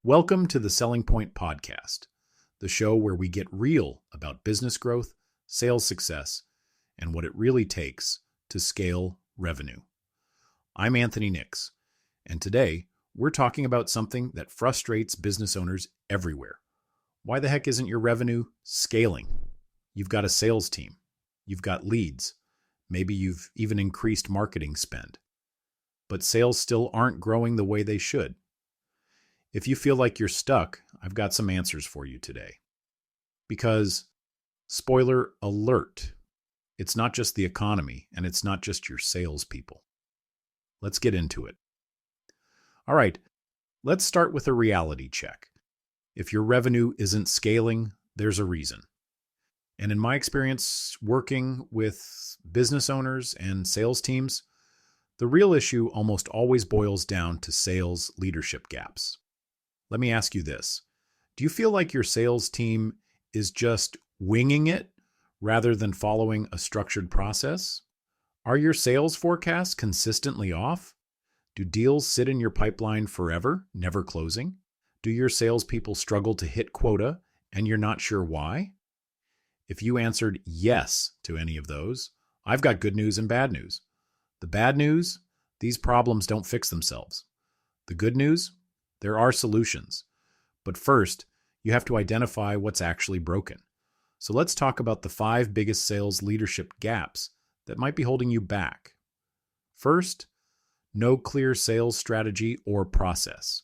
Welcome to the Selling Point Podcast, the show where we get real about business growth, sales success, and what it really takes to scale revenue. I'm Anthony Nix, and today we're talking about something that frustrates business owners everywhere. Why the heck isn't your revenue scaling? You've got a sales team. You've got leads. Maybe you've even increased marketing spend. But sales still aren't growing the way they should. If you feel like you're stuck, I've got some answers for you today. Because, spoiler alert, it's not just the economy and it's not just your salespeople. Let's get into it. All right, let's start with a reality check. If your revenue isn't scaling, there's a reason. And in my experience working with business owners and sales teams, the real issue almost always boils down to sales leadership gaps. Let me ask you this. Do you feel like your sales team is just winging it rather than following a structured process? Are your sales forecasts consistently off? Do deals sit in your pipeline forever, never closing? Do your salespeople struggle to hit quota and you're not sure why? If you answered yes to any of those, I've got good news and bad news. The bad news, these problems don't fix themselves. The good news, there are solutions. But first, you have to identify what's actually broken. So let's talk about the 5 biggest sales leadership gaps that might be holding you back. First, no clear sales strategy or process.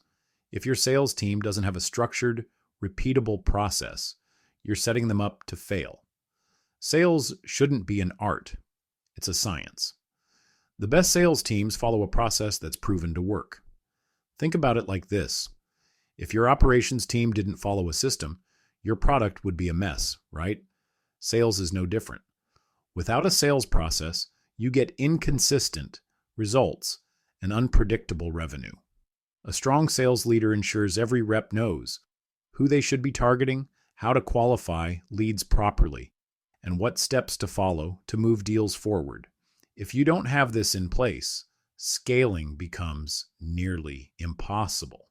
If your sales team doesn't have a structured, repeatable process, you're setting them up to fail. Sales shouldn't be an art. It's a science. The best sales teams follow a process that's proven to work. Think about it like this. If your operations team didn't follow a system, your product would be a mess, right? Sales is no different. Without a sales process, you get inconsistent results and unpredictable revenue. A strong sales leader ensures every rep knows who they should be targeting, how to qualify leads properly, and what steps to follow to move deals forward. If you don't have this in place, scaling becomes nearly impossible.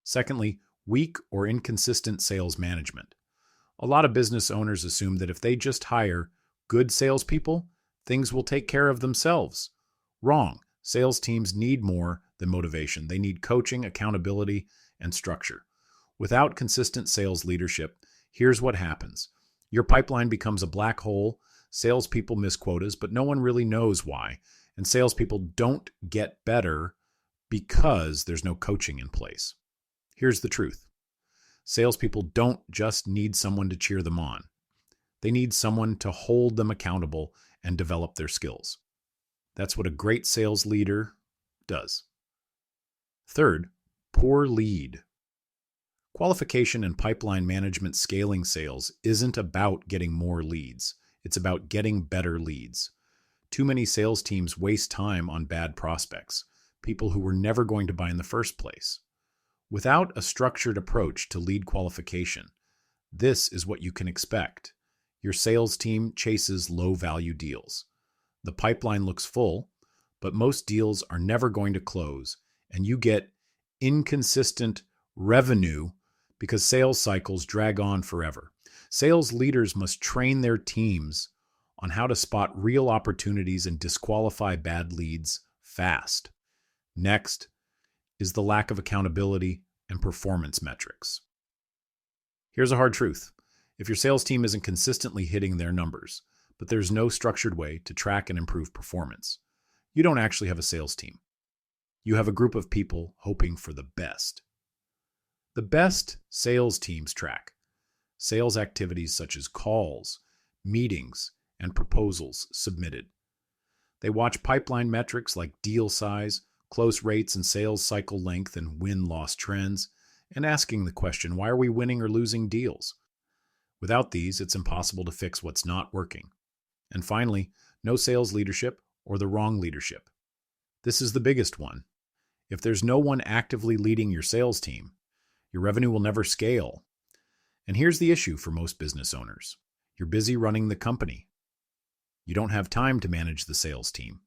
Secondly, weak or inconsistent sales management. A lot of business owners assume that if they just hire good salespeople, things will take care of themselves. Wrong. Sales teams need more than motivation. They need coaching, accountability, and structure. Without consistent sales leadership, here's what happens. Your pipeline becomes a black hole. Salespeople miss quotas, but no one really knows why. And salespeople don't get better because there's no coaching in place. Here's the truth. Salespeople don't just need someone to cheer them on. They need someone to hold them accountable and develop their skills. That's what a great sales leader does. Third, poor lead. Qualification and pipeline management scaling sales isn't about getting more leads. It's about getting better leads. Too many sales teams waste time on bad prospects, people who were never going to buy in the first place. Without a structured approach to lead qualification, this is what you can expect. Your sales team chases low-value deals. The pipeline looks full, but most deals are never going to close, and you get inconsistent revenue because sales cycles drag on forever. Sales leaders must train their teams on how to spot real opportunities and disqualify bad leads fast. Next is the lack of accountability and performance metrics. Here's a hard truth. If your sales team isn't consistently hitting their numbers, but there's no structured way to track and improve performance, you don't actually have a sales team. You have a group of people hoping for the best. The best sales teams track sales activities such as calls, meetings, and proposals submitted. They watch pipeline metrics like deal size, close rates and sales cycle length and win-loss trends, and asking the question, why are we winning or losing deals? Without these, it's impossible to fix what's not working. And finally, no sales leadership or the wrong leadership. This is the biggest one. If there's no one actively leading your sales team, your revenue will never scale. And here's the issue for most business owners. You're busy running the company. You don't have time to manage the sales team,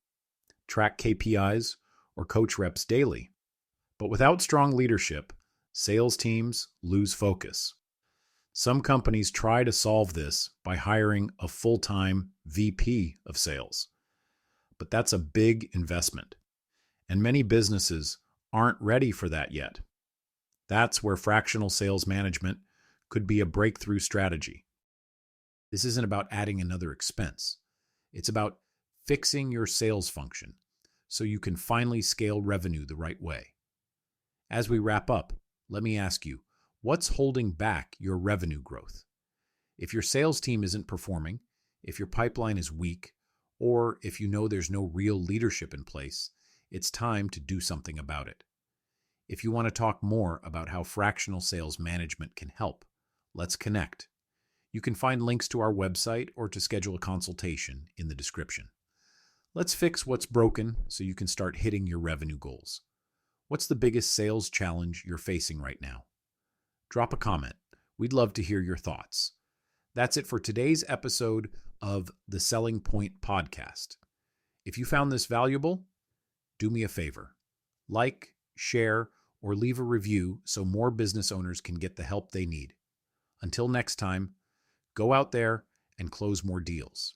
track KPIs, or coach reps daily. But without strong leadership, Sales teams lose focus. Some companies try to solve this by hiring a full-time VP of sales, but that's a big investment, and many businesses aren't ready for that yet. That's where fractional sales management could be a breakthrough strategy. This isn't about adding another expense. It's about fixing your sales function so you can finally scale revenue the right way. As we wrap up, let me ask you, what's holding back your revenue growth? If your sales team isn't performing, if your pipeline is weak, or if you know there's no real leadership in place, it's time to do something about it. If you want to talk more about how fractional sales management can help, let's connect. You can find links to our website or to schedule a consultation in the description. Let's fix what's broken so you can start hitting your revenue goals. What's the biggest sales challenge you're facing right now? Drop a comment. We'd love to hear your thoughts. That's it for today's episode of the Selling Point Podcast. If you found this valuable, do me a favor. Like, share, or leave a review so more business owners can get the help they need. Until next time, go out there and close more deals.